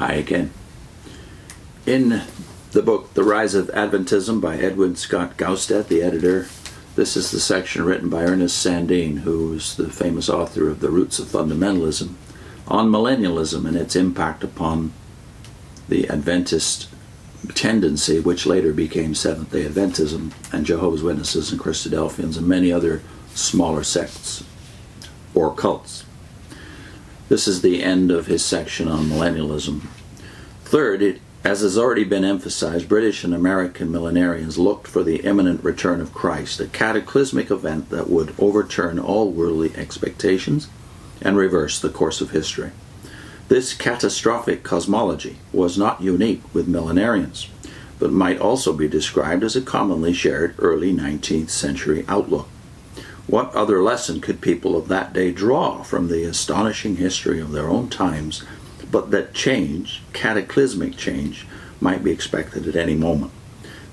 Hi again. In the book The Rise of Adventism by Edwin Scott Gaustad, the editor, this is the section written by Ernest Sandeen, who is the famous author of The Roots of Fundamentalism, on millennialism and its impact upon the Adventist tendency, which later became Seventh-day Adventism and Jehovah's Witnesses and Christadelphians and many other smaller sects or cults. This is the end of his section on millennialism. Third, as has already been emphasized, British and American millenarians looked for the imminent return of Christ, a cataclysmic event that would overturn all worldly expectations and reverse the course of history. This catastrophic cosmology was not unique with millenarians, but might also be described as a commonly shared early 19th century outlook. What other lesson could people of that day draw from the astonishing history of their own times, but that change, cataclysmic change, might be expected at any moment?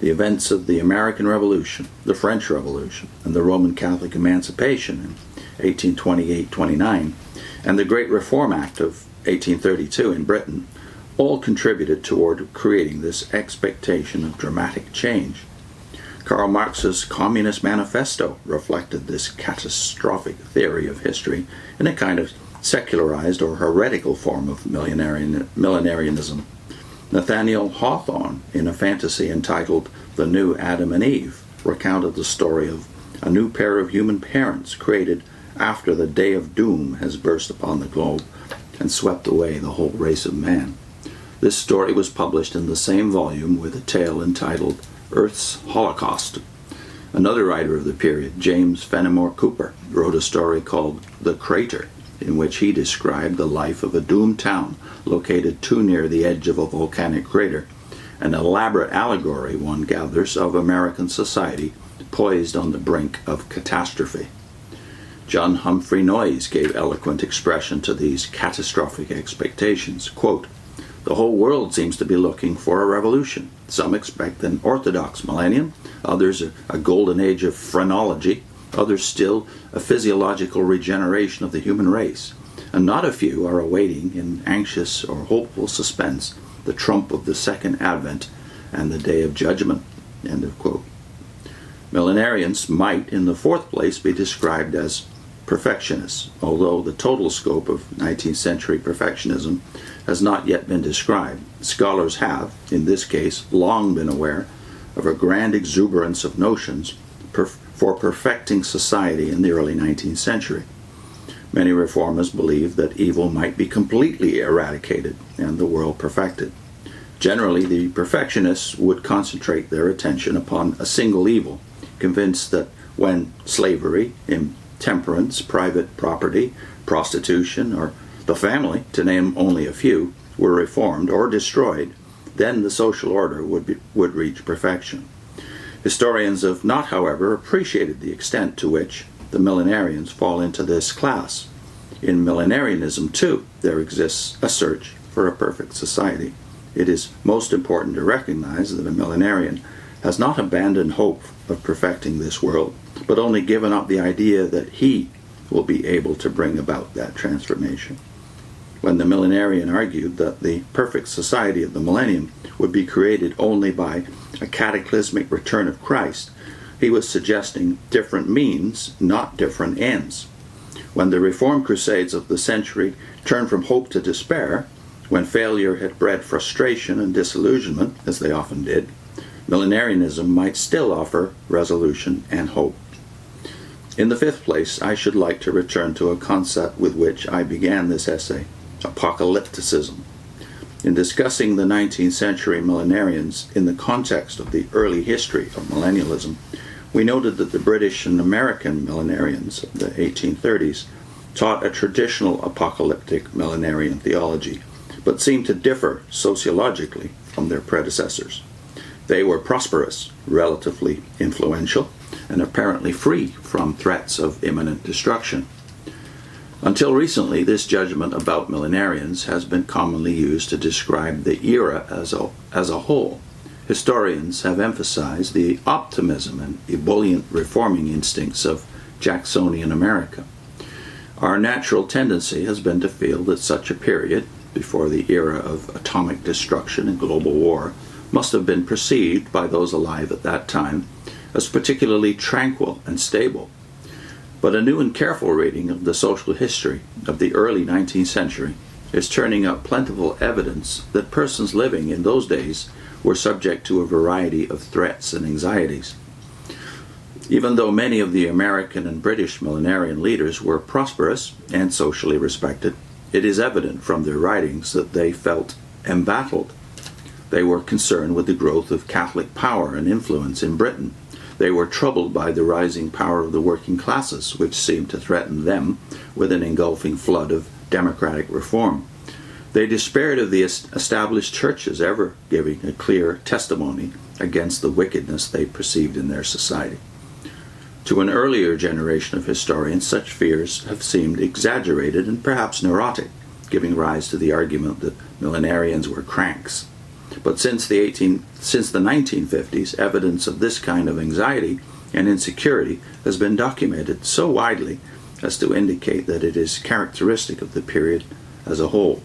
The events of the American Revolution, the French Revolution, and the Roman Catholic Emancipation in 1828-29, and the Great Reform Act of 1832 in Britain, all contributed toward creating this expectation of dramatic change. Karl Marx's Communist Manifesto reflected this catastrophic theory of history in a kind of secularized or heretical form of millenarianism. Nathaniel Hawthorne, in a fantasy entitled The New Adam and Eve, recounted the story of a new pair of human parents created after the day of doom has burst upon the globe and swept away the whole race of man. This story was published in the same volume with a tale entitled Earth's Holocaust. Another writer of the period, James Fenimore Cooper, wrote a story called The Crater, in which he described the life of a doomed town located too near the edge of a volcanic crater, an elaborate allegory, one gathers, of American society poised on the brink of catastrophe. John Humphrey Noyes gave eloquent expression to these catastrophic expectations. Quote, "The whole world seems to be looking for a revolution. Some expect an orthodox millennium, others a golden age of phrenology, others still a physiological regeneration of the human race, and not a few are awaiting in anxious or hopeful suspense the trump of the second advent and the day of judgment." End of quote. Millenarians might, in the fourth place, be described as perfectionists, although the total scope of 19th century perfectionism has not yet been described. Scholars have, in this case, long been aware of a grand exuberance of notions for perfecting society in the early 19th century. Many reformers believed that evil might be completely eradicated and the world perfected. Generally, the perfectionists would concentrate their attention upon a single evil, convinced that when slavery, intemperance, private property, prostitution, or the family, to name only a few, were reformed or destroyed, then the social order would reach perfection. Historians have not, however, appreciated the extent to which the millenarians fall into this class. In millenarianism, too, there exists a search for a perfect society. It is most important to recognize that a millenarian has not abandoned hope of perfecting this world, but only given up the idea that he will be able to bring about that transformation. When the millenarian argued that the perfect society of the millennium would be created only by a cataclysmic return of Christ, he was suggesting different means, not different ends. When the reform crusades of the century turned from hope to despair, when failure had bred frustration and disillusionment, as they often did, millenarianism might still offer resolution and hope. In the fifth place, I should like to return to a concept with which I began this essay, apocalypticism. In discussing the 19th century millenarians in the context of the early history of millennialism, we noted that the British and American millenarians of the 1830s taught a traditional apocalyptic millenarian theology, but seemed to differ sociologically from their predecessors. They were prosperous, relatively influential, and apparently free from threats of imminent destruction. Until recently, this judgment about millenarians has been commonly used to describe the era as a whole. Historians have emphasized the optimism and ebullient reforming instincts of Jacksonian America. Our natural tendency has been to feel that such a period, before the era of atomic destruction and global war, must have been perceived by those alive at that time as particularly tranquil and stable. But a new and careful reading of the social history of the early 19th century is turning up plentiful evidence that persons living in those days were subject to a variety of threats and anxieties. Even though many of the American and British millenarian leaders were prosperous and socially respected, it is evident from their writings that they felt embattled. They were concerned with the growth of Catholic power and influence in Britain. They were troubled by the rising power of the working classes, which seemed to threaten them with an engulfing flood of democratic reform. They despaired of the established churches ever giving a clear testimony against the wickedness they perceived in their society. To an earlier generation of historians, such fears have seemed exaggerated and perhaps neurotic, giving rise to the argument that millenarians were cranks. But since the 1950s, evidence of this kind of anxiety and insecurity has been documented so widely as to indicate that it is characteristic of the period as a whole.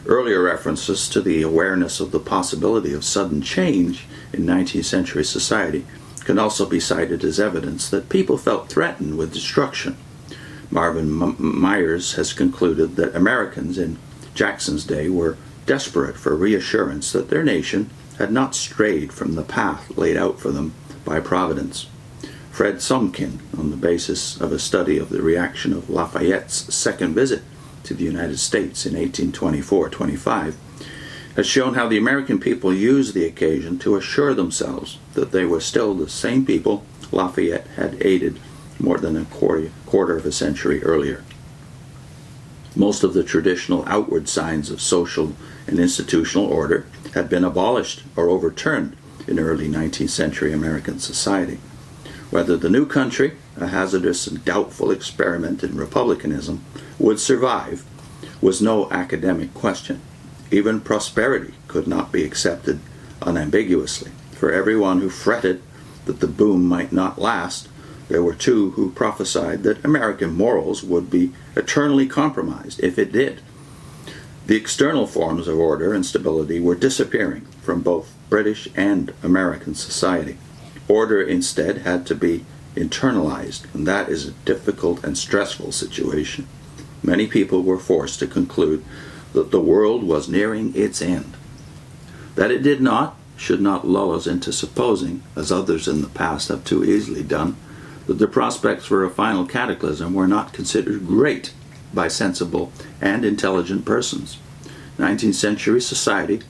Earlier references to the awareness of the possibility of sudden change in 19th century society can also be cited as evidence that people felt threatened with destruction. Marvin Myers has concluded that Americans in Jackson's day were desperate for reassurance that their nation had not strayed from the path laid out for them by Providence. Fred Somkin, on the basis of a study of the reaction of Lafayette's second visit to the United States in 1824-25, has shown how the American people used the occasion to assure themselves that they were still the same people Lafayette had aided more than a quarter of a century earlier. Most of the traditional outward signs of social and institutional order had been abolished or overturned in early 19th century American society. Whether the new country, a hazardous and doubtful experiment in republicanism, would survive was no academic question. Even prosperity could not be accepted unambiguously. For everyone who fretted that the boom might not last, there were two who prophesied that American morals would be eternally compromised if it did. The external forms of order and stability were disappearing from both British and American society. Order instead had to be internalized, and that is a difficult and stressful situation. Many people were forced to conclude that the world was nearing its end. That it did not should not lull us into supposing, as others in the past have too easily done, that the prospects for a final cataclysm were not considered great by sensible and intelligent persons. 19th century society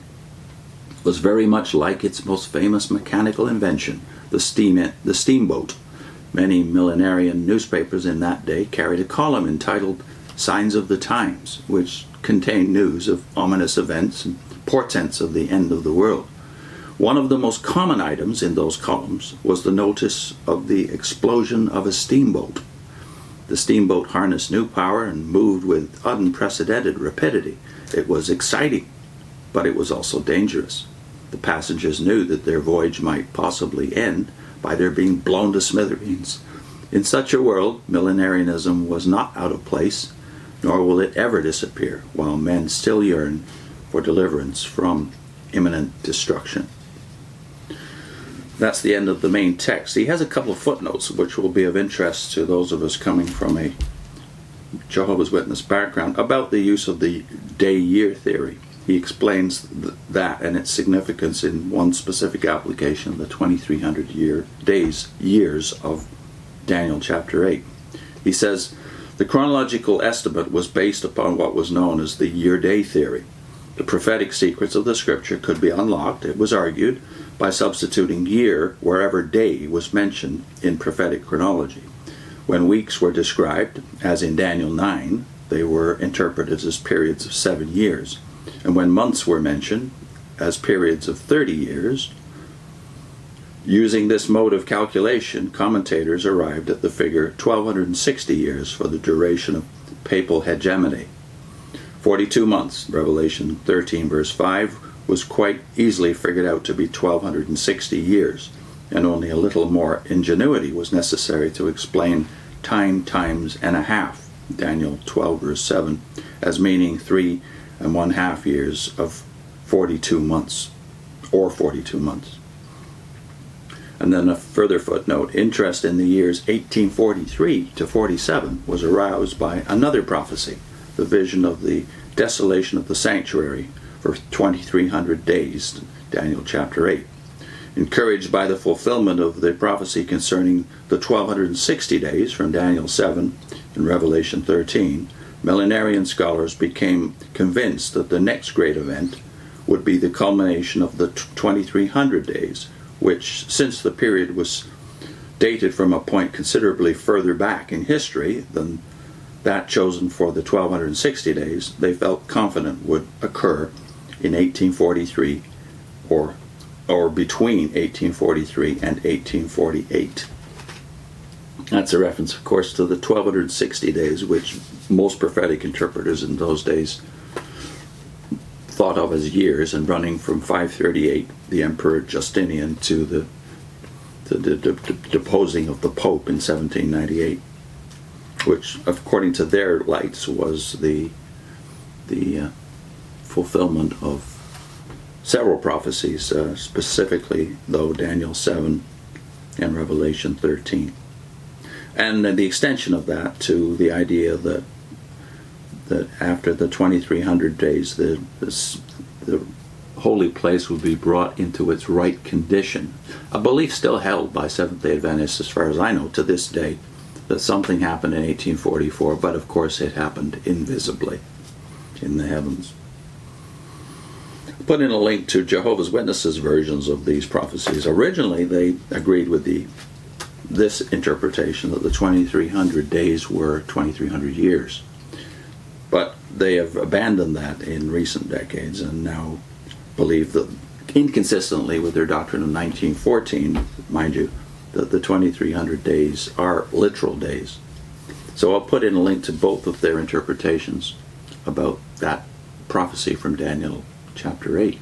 was very much like its most famous mechanical invention, the steamboat. Many millenarian newspapers in that day carried a column entitled Signs of the Times, which contained news of ominous events and portents of the end of the world. One of the most common items in those columns was the notice of the explosion of a steamboat. The steamboat harnessed new power and moved with unprecedented rapidity. It was exciting, but it was also dangerous. The passengers knew that their voyage might possibly end by their being blown to smithereens. In such a world, millenarianism was not out of place, nor will it ever disappear, while men still yearn for deliverance from imminent destruction. That's the end of the main text. He has a couple of footnotes which will be of interest to those of us coming from a Jehovah's Witness background about the use of the day-year theory. He explains that and its significance in one specific application, the 2300 years of Daniel chapter 8. He says, the chronological estimate was based upon what was known as the year-day theory. The prophetic secrets of the scripture could be unlocked, it was argued, by substituting year wherever day was mentioned in prophetic chronology. When weeks were described, as in Daniel 9, they were interpreted as periods of 7 years. And when months were mentioned as periods of 30 years, using this mode of calculation, commentators arrived at the figure 1260 years for the duration of papal hegemony. 42 months, Revelation 13 verse 5, was quite easily figured out to be 1260 years, and only a little more ingenuity was necessary to explain time times and a half, Daniel 12 verse 7, as meaning 3 and 1/2 years of 42 months, or 42 months. And then a further footnote, interest in the years 1843 to 47 was aroused by another prophecy, the vision of the desolation of the sanctuary for 2,300 days, Daniel chapter 8. Encouraged by the fulfillment of the prophecy concerning the 1,260 days from Daniel 7 and Revelation 13, millenarian scholars became convinced that the next great event would be the culmination of the 2,300 days, which, since the period was dated from a point considerably further back in history than that chosen for the 1,260 days, they felt confident would occur in 1843 or between 1843 and 1848. That's a reference, of course, to the 1,260 days, which most prophetic interpreters in those days thought of as years, and running from 538, the Emperor Justinian, to the deposing of the Pope in 1798, which, according to their lights, was the fulfillment of several prophecies, specifically, though, Daniel 7 and Revelation 13. And the extension of that to the idea that after the 2,300 days, the holy place would be brought into its right condition. A belief still held by Seventh-day Adventists, as far as I know, to this day, that something happened in 1844, but of course it happened invisibly in the heavens. Put in a link to Jehovah's Witnesses' versions of these prophecies. Originally, they agreed with this interpretation that the 2,300 days were 2,300 years. But they have abandoned that in recent decades and now believe that, inconsistently with their doctrine of 1914, mind you, that the 2,300 days are literal days. So I'll put in a link to both of their interpretations about that prophecy from Daniel chapter 8.